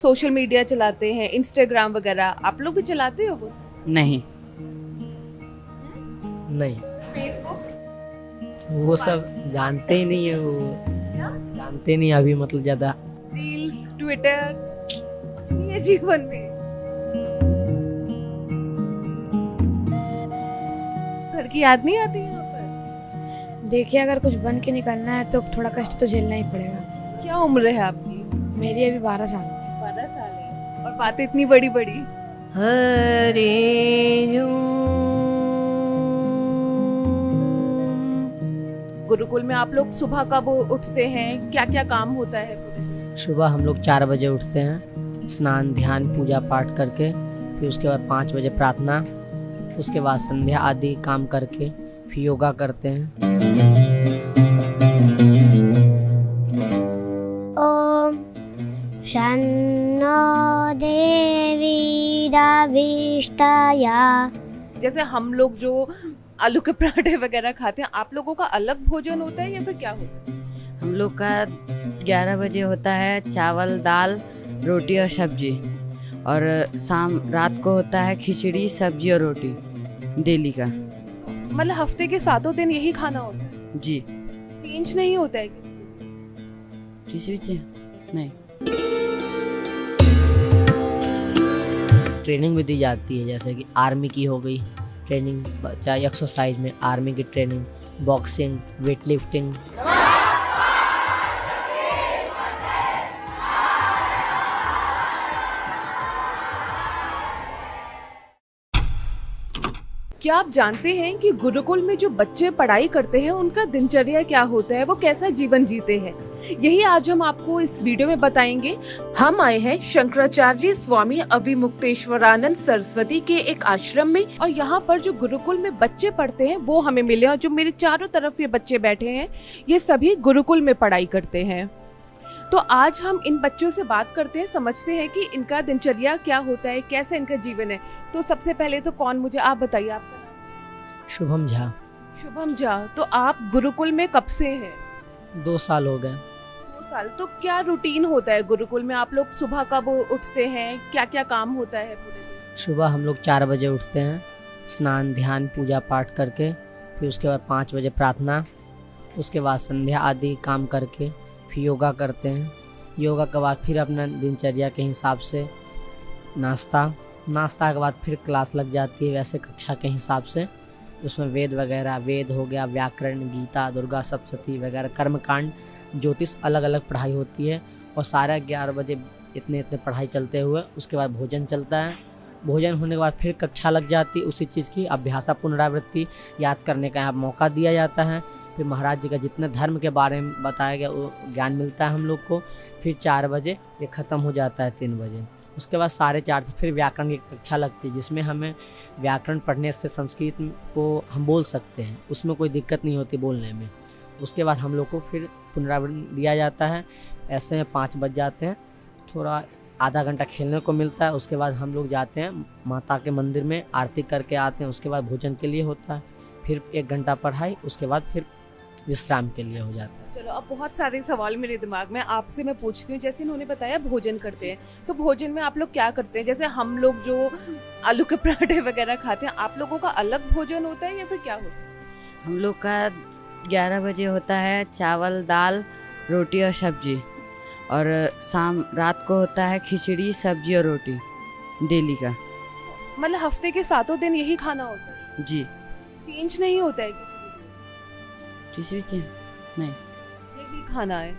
Social media चलाते हैं, Instagram वगैरह, आप लोग भी चलाते हो वो? नहीं नहीं, फेसबुक, वो सब जानते ही नहीं है, वो क्या जानते नहीं अभी मतलब ज्यादा। रील्स, ट्विटर, कुछ नहीं है जीवन में। घर की याद नहीं आती यहाँ पर? देखिए, अगर कुछ बन के निकलना है तो थोड़ा कष्ट तो झेलना ही पड़ेगा। क्या उम्र है आपकी? मेरी अभी 12 साल। 12 साल है और बातें इतनी बड़ी बड़ी। गुरुकुल में आप लोग सुबह कब उठते हैं, क्या क्या काम होता है पूरे दिन? सुबह हम लोग 4 बजे उठते हैं, स्नान ध्यान पूजा पाठ करके, फिर उसके बाद 5 बजे प्रार्थना, उसके बाद संध्या आदि काम करके फिर योगा करते हैं। ओम शन्नो देवी दभिष्टाया। जैसे हम लोग जो आलू के पराठे वगैरह खाते हैं, आप लोगों का अलग भोजन होता है या फिर क्या होता है? हम लोग का 11 बजे होता है चावल दाल रोटी और सब्जी, और रात को होता है खिचड़ी सब्जी और रोटी डेली का। मतलब हफ्ते के 7 दिन यही खाना होता है? जी। चेंज नहीं होता है? किसी भी चीज नहीं। ट्रेनिंग भी दी जाती है, जैसे कि आर्मी की हो गई ट्रेनिंग, चाहे एक्सरसाइज में आर्मी की ट्रेनिंग, बॉक्सिंग, वेट लिफ्टिंग। क्या आप जानते हैं कि गुरुकुल में जो बच्चे पढ़ाई करते हैं उनका दिनचर्या क्या होता है, वो कैसा जीवन जीते हैं? यही आज हम आपको इस वीडियो में बताएंगे। हम आए हैं शंकराचार्य स्वामी अविमुक्तेश्वरानंद सरस्वती के एक आश्रम में, और यहाँ पर जो गुरुकुल में बच्चे पढ़ते हैं वो हमें मिले, और जो मेरे चारों तरफ ये बच्चे बैठे हैं ये सभी गुरुकुल में पढ़ाई करते हैं। तो आज हम इन बच्चों से बात करते हैं, समझते हैं कि इनका दिनचर्या क्या होता है, कैसे इनका जीवन है। तो सबसे पहले तो कौन, मुझे आप बताइए आपका नाम? शुभम झा। शुभम झा, तो आप गुरुकुल में कब से हैं? 2 साल हो गए। 2 साल। तो क्या रूटीन होता है गुरुकुल में? आप लोग सुबह कब उठते हैं, क्या क्या काम होता है पूरे दिन? सुबह हम लोग 4 बजे उठते हैं, स्नान ध्यान पूजा पाठ करके, फिर उसके बाद 5 बजे प्रार्थना, उसके बाद संध्या आदि काम करके फिर योगा करते हैं। योगा के बाद फिर अपना दिनचर्या के हिसाब से नाश्ता के बाद फिर क्लास लग जाती है, वैसे कक्षा के हिसाब से। उसमें वेद वगैरह, वेद हो गया, व्याकरण, गीता, दुर्गा सप्तशती वगैरह, कर्मकांड, ज्योतिष, अलग अलग पढ़ाई होती है। और सारा 11 बजे इतने पढ़ाई चलते हुए उसके बाद भोजन चलता है। भोजन होने के बाद फिर कक्षा लग जाती है, उसी चीज़ की अभ्यासा पुनरावृत्ति याद करने का यहाँ मौका दिया जाता है। फिर महाराज जी का जितने धर्म के बारे में बताया गया वो ज्ञान मिलता है हम लोग को। फिर 4 बजे ये ख़त्म हो जाता है, 3 बजे। उसके बाद 4:30 से फिर व्याकरण की कक्षा लगती है, जिसमें हमें व्याकरण पढ़ने से संस्कृत को हम बोल सकते हैं, उसमें कोई दिक्कत नहीं होती बोलने में। उसके बाद हम लोग को फिर पुनरावृत्ति दिया जाता है। ऐसे में 5 बज जाते हैं, थोड़ा आधा घंटा खेलने को मिलता है। उसके बाद हम लोग जाते हैं माता के मंदिर में, आरती करके आते हैं। उसके बाद भोजन के लिए होता है, फिर 1 घंटा पढ़ाई, उसके बाद फिर विश्राम के लिए हो जाता है। चलो, अब बहुत सारे सवाल मेरे दिमाग में, आपसे मैं पूछती हूँ। जैसे इन्होंने बताया भोजन करते हैं, तो भोजन में आप लोग क्या करते हैं? जैसे हम लोग जो आलू के पराठे वगैरह खाते हैं, आप लोगों का अलग भोजन होता है या फिर क्या होता है? हम लोग का 11 बजे होता है चावल दाल रोटी और सब्जी, और रात को होता है खिचड़ी सब्जी और रोटी डेली का। मतलब हफ्ते के 7 दिन यही खाना होता है? जी। चेंज नहीं होता है? किसी भी चीज नहीं। यही खाना है।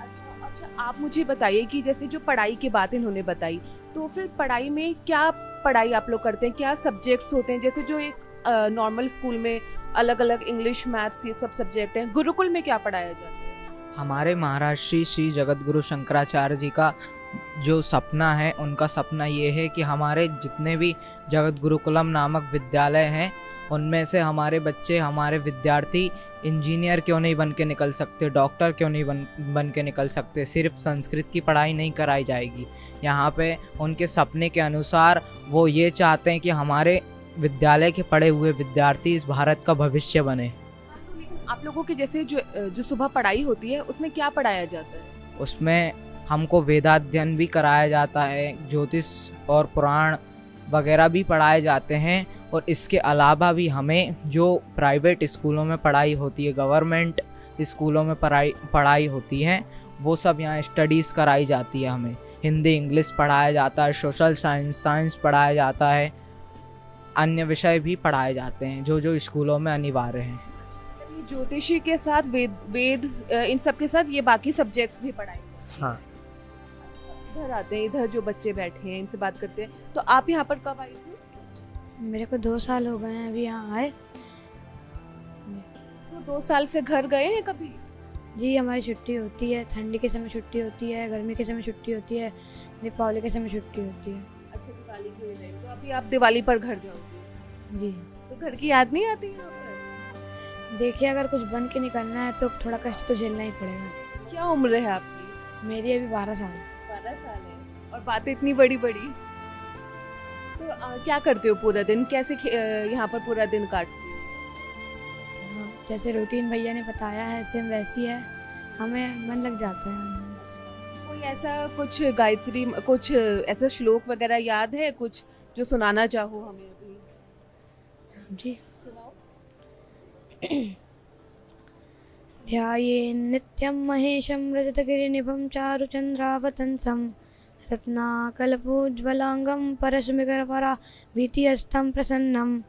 अच्छा, आप मुझे बताइए कि जैसे जो पढ़ाई की बात इन्होंने बताई, तो फिर पढ़ाई में क्या पढ़ाई आप लोग करते हैं, क्या सब्जेक्ट्स होते हैं? जैसे जो एक नॉर्मल स्कूल में अलग अलग इंग्लिश, मैथ्स, ये सब सब्जेक्ट हैं, गुरुकुल में क्या पढ़ाया जाता है? हमारे महाराष्ट्र श्री जगतगुरु शंकराचार्य जी का जो सपना है, उनका सपना ये है कि हमारे जितने भी जगत गुरुकुलम नामक विद्यालय हैं, उनमें से हमारे बच्चे, हमारे विद्यार्थी इंजीनियर क्यों नहीं बन के निकल सकते, डॉक्टर क्यों नहीं बन के निकल सकते। सिर्फ संस्कृत की पढ़ाई नहीं कराई जाएगी यहाँ पे। उनके सपने के अनुसार वो ये चाहते हैं कि हमारे विद्यालय के पढ़े हुए विद्यार्थी इस भारत का भविष्य बने। आप लोगों के जैसे जो सुबह पढ़ाई होती है उसमें क्या पढ़ाया जाता है? उसमें हमको वेदाध्ययन भी कराया जाता है, ज्योतिष और पुराण वगैरह भी पढ़ाए जाते हैं। और इसके अलावा भी हमें जो प्राइवेट स्कूलों में पढ़ाई होती है, गवर्नमेंट स्कूलों में पढ़ाई होती है, वो सब यहाँ स्टडीज़ कराई जाती है। हमें हिंदी इंग्लिश पढ़ाया जाता है, सोशल साइंस पढ़ाया जाता है, अन्य विषय भी पढ़ाए जाते हैं जो जो स्कूलों में अनिवार्य हैं। ये ज्योतिषी के साथ वेद इन सब के साथ ये बाकी सब्जेक्ट्स भी पढ़ाए जाते हैं। हाँ, इधर आते हैं, इधर जो बच्चे बैठे हैं इनसे बात करते हैं। तो आप यहाँ पर कब आई थी? मेरे को 2 साल हो गए हैं अभी यहाँ आए। तो 2 साल से घर गए हैं कभी? जी हमारी छुट्टी होती है, ठंडी के समय छुट्टी होती है, गर्मी के समय छुट्टी होती है, दीपावली के समय छुट्टी होती है। अच्छा, दिवाली की वजह से। तो अभी आप दिवाली पर घर जाओगे? जी तो घर की याद नहीं आती यहाँ पर? देखिए, अगर कुछ बन के निकलना है तो थोड़ा कष्ट तो झेलना ही पड़ेगा। क्या उम्र है आपकी? मेरी अभी 12 साल। 12 साल है और बातें इतनी बड़ी बड़ी। तो क्या करते हो पूरा दिन? कैसे यहाँ पर पूरा दिन काटते हो? हाँ, जैसे रूटीन भैया ने बताया है सेम वैसी है, हमें मन लग जाता है। कोई ऐसा कुछ गायत्री, कुछ ऐसा श्लोक वगैरह याद है कुछ जो सुनाना चाहो हमें अभी? जी सुनाओ। ध्याये नित्यं महेशं रजतगिरिनिभं चारुचन्द्रावतंसं रत्नाकल्पोज्ज्वलांगं परशुमिकरपरा भीतिहस्तं प्रसन्नं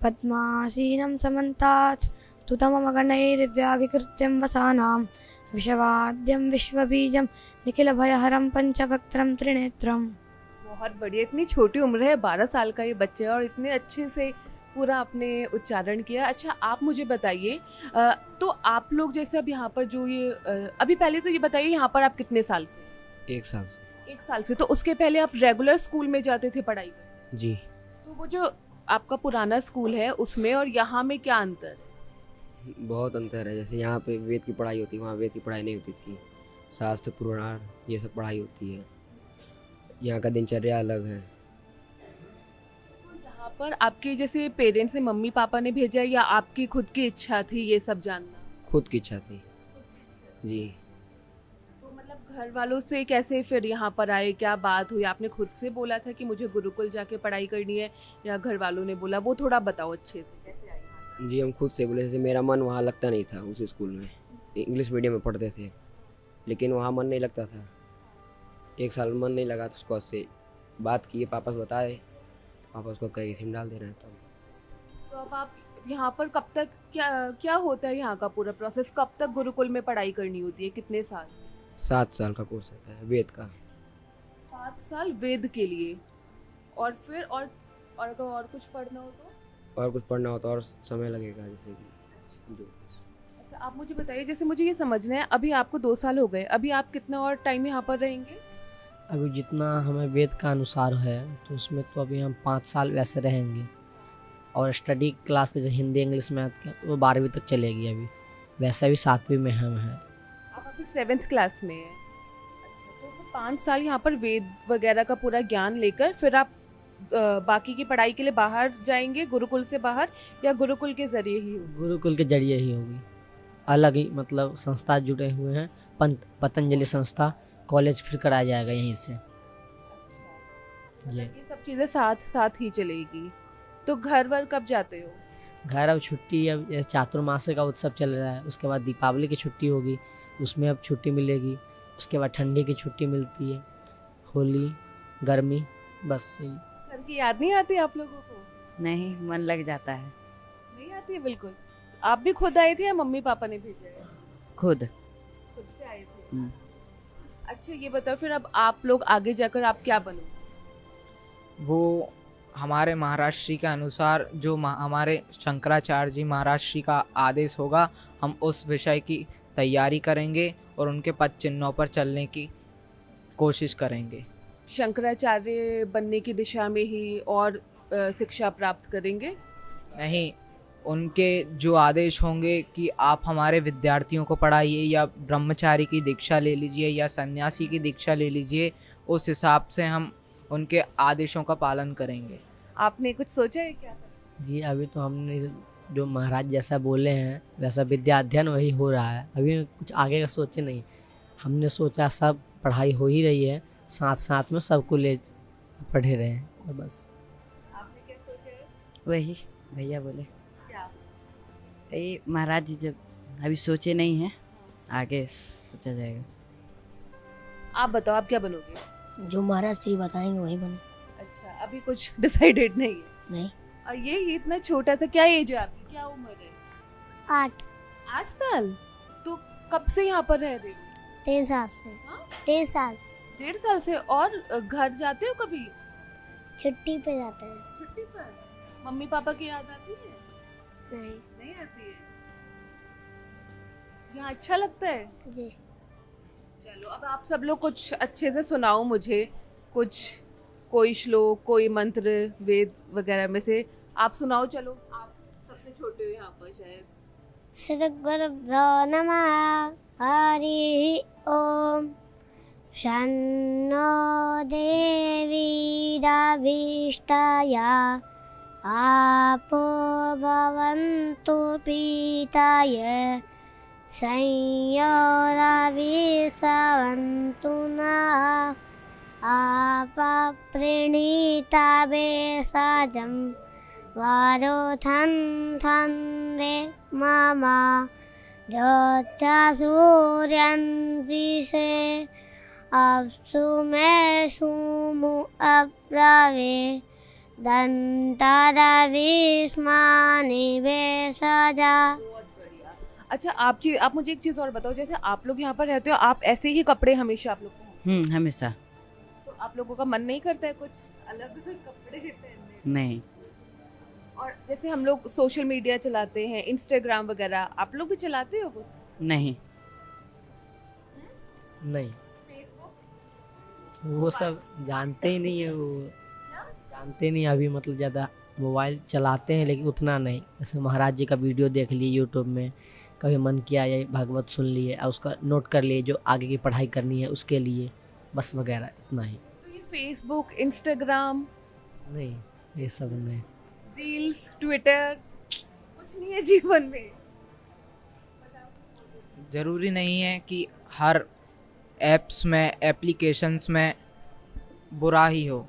पद्मासीनं समन्तात् स्तुतमगणैर्व्याघ्रकृत्यं वसानां विषवाद्यं विश्वबीजं निखिलभयहरं पंचवक्त्रं त्रिनेत्रम्। बहुत बढ़िया। इतनी छोटी उम्र है, 12 साल का ये बच्चा, और इतने अच्छे से पूरा आपने उच्चारण किया। अच्छा, आप मुझे बताइए, तो आप लोग जैसे अब यहाँ पर जो ये अभी पहले तो ये बताइए, यहाँ पर आप कितने साल से? 1 साल से। 1 साल से। तो उसके पहले आप रेगुलर स्कूल में जाते थे पढ़ाई करने? जी। तो वो जो आपका पुराना स्कूल है उसमें और यहाँ में क्या अंतर है? बहुत अंतर है। जैसे यहाँ पे वेद की पढ़ाई होती है, वहाँ वेद की पढ़ाई नहीं होती थी। शास्त्र पुराण ये सब पढ़ाई होती है। यहाँ का दिनचर्या अलग है। तो यहाँ पर आपके जैसे पेरेंट्स ने, मम्मी पापा ने भेजा या आपकी खुद की इच्छा थी ये सब जानना? खुद की इच्छा थी। जी। तो मतलब घर वालों से कैसे फिर यहाँ पर आए, क्या बात हुई? आपने खुद से बोला था कि मुझे गुरुकुल जाके पढ़ाई करनी है, या घर वालों ने बोला? वो थोड़ा बताओ अच्छे से, कैसे आए यहाँ पर? जी, हम खुद से बोले। जैसे मेरा मन वहाँ लगता नहीं था उस स्कूल में, इंग्लिश मीडियम में पढ़ते थे, लेकिन वहाँ मन नहीं लगता था। 1 साल मन नहीं लगा तो उसको उससे बात की, पापा से बताए, पापा उसको कहीं सिम डाल दे रहे हैं। तो अब आप यहाँ पर कब तक, क्या होता है यहाँ का पूरा प्रोसेस? कब तक गुरुकुल में पढ़ाई करनी होती है? कितने साल? 7 साल का कोर्स होता है वेद का। 7 साल वेद के लिए, और फिर और अगर और कुछ पढ़ना हो तो? और कुछ पढ़ना हो तो और समय लगेगा। जैसे कि जो अच्छा, आप मुझे बताइए, जैसे मुझे ये समझना है, अभी आपको 2 साल हो गए, अभी आप कितना और टाइम यहाँ पर रहेंगे? अभी जितना हमें वेद का अनुसार है तो उसमें तो अभी हम 5 साल वैसे रहेंगे, और स्टडी क्लास के जैसे हिंदी इंग्लिश मैथ के वो 12वीं तक चलेगी। अभी वैसे भी 7वीं में हम हैं। आप अभी 7th क्लास में हैं। अच्छा, तो फिर 5 साल यहाँ पर वेद वगैरह का पूरा ज्ञान लेकर फिर आप बाकी की पढ़ाई के लिए बाहर जाएंगे, गुरुकुल से बाहर, या गुरुकुल के जरिए ही होगी? गुरुकुल के जरिए ही होगी। अलग ही मतलब संस्था जुड़े हुए हैं, पतंजलि संस्था, कॉलेज फिर कराया जाएगा यहीं से। मतलब ये सब चीज़ें साथ साथ ही चलेगी। तो घर वर कब जाते हो? घर अब छुट्टी, अब ये चातुर्मास्य का उत्सव चल रहा है, उसके बाद दीपावली की छुट्टी होगी, उसमें अब छुट्टी मिलेगी। उसके बाद ठंडी की छुट्टी मिलती है, होली, गर्मी, बस यही। घर की याद नहीं आती आप लोगों को? नहीं, मन लग जाता है। नहीं आती है बिल्कुल? आप भी खुद आए थे या मम्मी पापा ने भेजा है? खुद। खुद से आए थे। हम्म। अच्छा, ये बताओ फिर अब आप लोग आगे जाकर आप क्या बनोगे? वो हमारे महाराज श्री के अनुसार जो हमारे शंकराचार्य जी महाराज श्री का आदेश होगा, हम उस विषय की तैयारी करेंगे और उनके पद चिन्हों पर चलने की कोशिश करेंगे। शंकराचार्य बनने की दिशा में ही और शिक्षा प्राप्त करेंगे? नहीं, उनके जो आदेश होंगे कि आप हमारे विद्यार्थियों को पढ़ाइए, या ब्रह्मचारी की दीक्षा ले लीजिए, या सन्यासी की दीक्षा ले लीजिए, उस हिसाब से हम उनके आदेशों का पालन करेंगे। आपने कुछ सोचा है क्या? जी, अभी तो हमने जो महाराज जैसा बोले हैं वैसा विद्या अध्ययन वही हो रहा है। अभी कुछ आगे का सोचे नहीं। हमने सोचा सब पढ़ाई हो ही रही है, साथ साथ में सबको ले पढ़े रहे हैं और बस। आपने क्या सोचा है? वही भैया बोले, क्या? ये महाराज जी जब अभी सोचे नहीं हैं, आगे सोचा जाएगा। आप बताओ, आप क्या बनोगे? जो महाराज श्री बताएंगे वही बने। अच्छा, अभी कुछ डिसाइडेड नहीं है? नहीं। और ये इतना छोटा सा, क्या एज है आपकी, क्या उम्र है? 8 8 साल? तो कब से यहाँ पर रह रहे हो? 3 साल से। हाँ? 3 साल 1.5 साल से। और घर जाते हो कभी छुट्टी पे जाते हैं। छुट्टी पर? मम्मी पापा की याद आती है? नहीं नहीं आती है। यहाँ अच्छा लगता है? जी। चलो, अब आप सब लोग कुछ अच्छे से सुनाओ मुझे, कुछ कोई श्लोक, कोई मंत्र, वेद वगैरह में से आप सुनाओ। चलो, आप सबसे छोटे हो यहाँ पर शायद। सद्गुरुभ्यो नमः। हरि ओम। शन्नो देवी दाभिष्टाया आपो भवन्तु पीताय संयोराविसवन्तु नः आपप्रणीता वेसाजं वारोथं थं रे मामा ज्योत्स्ना सूर्यं दिशे अप्सु मे सुमु अब्रवे दन्तारविस्मानि वेशजा। अच्छा, आप मुझे एक चीज़ और बताओ, जैसे आप लोग यहाँ पर रहते हो, आप ऐसे ही कपड़े हमेशा आप लोग पहनते हमेशा। हो? तो आप लोगों का मन नहीं करता है कुछ अलग कपड़े पहनने? नहीं। और जैसे हम लोग सोशल मीडिया चलाते हैं, इंस्टाग्राम वगैरह, आप लोग भी चलाते हो कुछ? नहीं। नहीं, फेसबुक? वो सब जानते ही नहीं है, वो जानते नहीं अभी, मतलब ज़्यादा मोबाइल चलाते हैं लेकिन उतना नहीं। जैसे महाराज जी का वीडियो देख लिए यूट्यूब में, कभी मन किया या भागवत सुन लिए और उसका नोट कर लिए, जो आगे की पढ़ाई करनी है उसके लिए, बस वगैरह इतना ही। तो ये फेसबुक, इंस्टाग्राम, नहीं, ये सब नहीं। रील्स, ट्विटर, कुछ नहीं है जीवन में? ज़रूरी नहीं है कि हर ऐप्स में, एप्लीकेशंस में बुरा ही हो।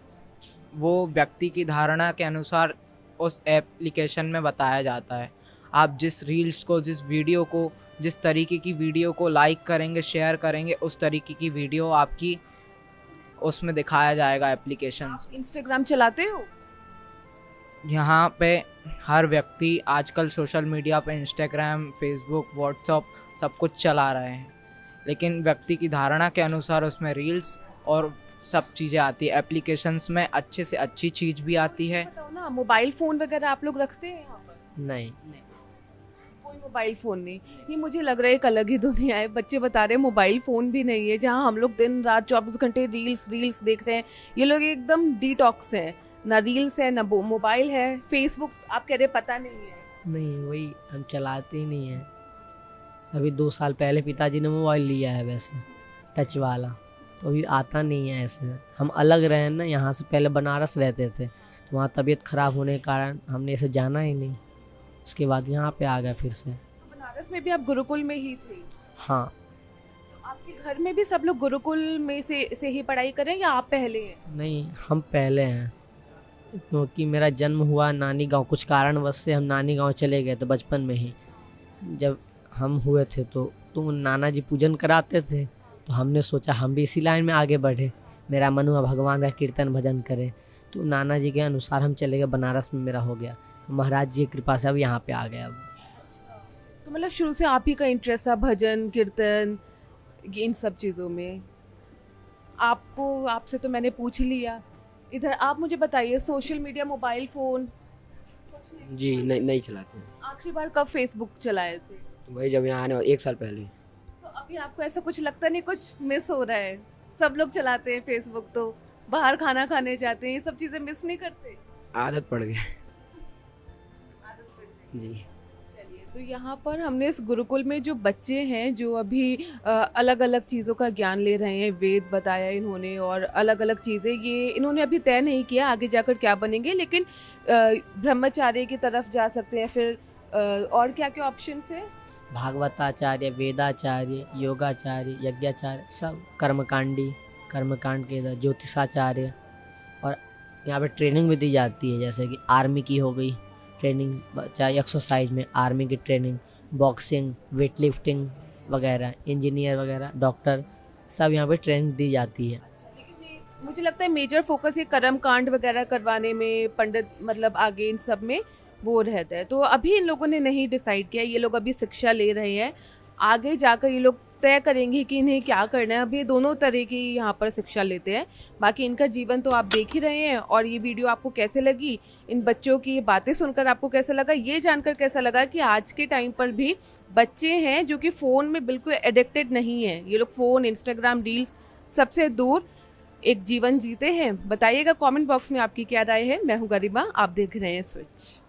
वो व्यक्ति की धारणा के अनुसार उस एप्लीकेशन में बताया जाता है। आप जिस रील्स को, जिस वीडियो को, जिस तरीके की वीडियो को लाइक करेंगे, शेयर करेंगे, उस तरीके की वीडियो आपकी उसमें दिखाया जाएगा एप्लीकेशंस। इंस्टाग्राम चलाते हो? यहाँ पे हर व्यक्ति आजकल सोशल मीडिया पे इंस्टाग्राम, फेसबुक, व्हाट्सअप सब कुछ चला रहे हैं, लेकिन व्यक्ति की धारणा के अनुसार उसमें रील्स और सब चीज़ें आती है। एप्लीकेशंस में अच्छे से अच्छी चीज़ भी आती है। बताओ ना, मोबाइल फ़ोन वगैरह आप लोग रखते हैं यहाँ पर? नहीं। कोई मोबाइल फ़ोन नहीं? ये मुझे लग रहा है एक अलग ही दुनिया है। बच्चे बता रहे हैं मोबाइल फ़ोन भी नहीं है, जहाँ हम लोग दिन रात 24 घंटे रील्स देख रहे हैं। ये लोग एकदम डिटॉक्स हैं, ना रील्स है ना मोबाइल है। फेसबुक आप कह रहे पता नहीं है? नहीं, वही हम चलाते ही नहीं हैं। अभी 2 साल पहले पिताजी ने मोबाइल लिया है वैसे, टच वाला, तो अभी आता नहीं है ऐसे। हम अलग रहे ना, यहाँ से पहले बनारस रहते थे, तो वहाँ तबीयत ख़राब होने के कारण हमने इसे जाना ही नहीं। उसके बाद यहाँ पे आ गया फिर से। तो बनारस में भी आप गुरुकुल में ही थे? हाँ। तो आपके घर में भी सब लोग गुरुकुल में से ही पढ़ाई करें या आप पहले हैं? नहीं, हम पहले हैं, क्योंकि मेरा जन्म हुआ नानी गांव, कुछ कारणवश से हम नानी गांव चले गए थे बचपन में ही। जब हम हुए थे तो नाना जी पूजन कराते थे, तो हमने सोचा हम भी इसी लाइन में आगे बढ़े। मेरा मन हुआ भगवान का कीर्तन भजन करें, तो नाना जी के अनुसार हम चले गए, बनारस में मेरा हो गया। महाराज जी की कृपा से अब यहाँ पे आ गया। अब तो मतलब शुरू से आप ही का इंटरेस्ट था भजन कीर्तन इन सब चीज़ों में? आपसे तो मैंने पूछ ही लिया। इधर आप मुझे बताइए, सोशल मीडिया, मोबाइल फ़ोन? जी नहीं चलाते हैं। आखिरी बार कब फेसबुक चलाए थे? वही जब यहाँ आने 1 साल पहले। तो अभी आपको ऐसा कुछ लगता नहीं कुछ मिस हो रहा है? सब लोग चलाते हैं फेसबुक, तो बाहर खाना खाने जाते हैं, ये सब चीज़ें मिस नहीं करते? आदत पड़ गई। आदत पड़ गई। जी। चलिए, तो यहाँ पर हमने इस गुरुकुल में जो बच्चे हैं, जो अभी अलग अलग चीज़ों का ज्ञान ले रहे हैं, वेद बताया इन्होंने और अलग अलग चीज़ें, ये इन्होंने अभी तय नहीं किया आगे जाकर क्या बनेंगे, लेकिन ब्रह्मचार्य की तरफ जा सकते हैं। फिर और क्या क्या ऑप्शंस है? भागवताचार्य, वेदाचार्य, योगाचार्य, यज्ञाचार्य, सब कर्मकांड के इधर ज्योतिषाचार्य। और यहाँ पे ट्रेनिंग भी दी जाती है, जैसे कि आर्मी की हो गई ट्रेनिंग, चाहे एक्सरसाइज में आर्मी की ट्रेनिंग, बॉक्सिंग, वेट लिफ्टिंग वगैरह, इंजीनियर वगैरह, डॉक्टर, सब यहाँ पे ट्रेनिंग दी जाती है। मुझे लगता है मेजर फोकस ये कर्म कांड वगैरह करवाने में, पंडित मतलब आगे इन सब में वो रहता है। तो अभी इन लोगों ने नहीं डिसाइड किया, ये लोग अभी शिक्षा ले रहे हैं, आगे जाकर ये लोग तय करेंगे कि इन्हें क्या करना है। अभी दोनों तरह की यहाँ पर शिक्षा लेते हैं, बाकी इनका जीवन तो आप देख ही रहे हैं। और ये वीडियो आपको कैसे लगी, इन बच्चों की ये बातें सुनकर आपको कैसा लगा, ये जानकर कैसा लगा कि आज के टाइम पर भी बच्चे हैं जो कि फ़ोन में बिल्कुल एडिक्टेड नहीं है, ये लोग फ़ोन, इंस्टाग्राम, रील्स सबसे दूर एक जीवन जीते हैं। बताइएगा कमेंट बॉक्स में आपकी क्या राय है। मैं हूँ गरिमा, आप देख रहे हैं स्विच।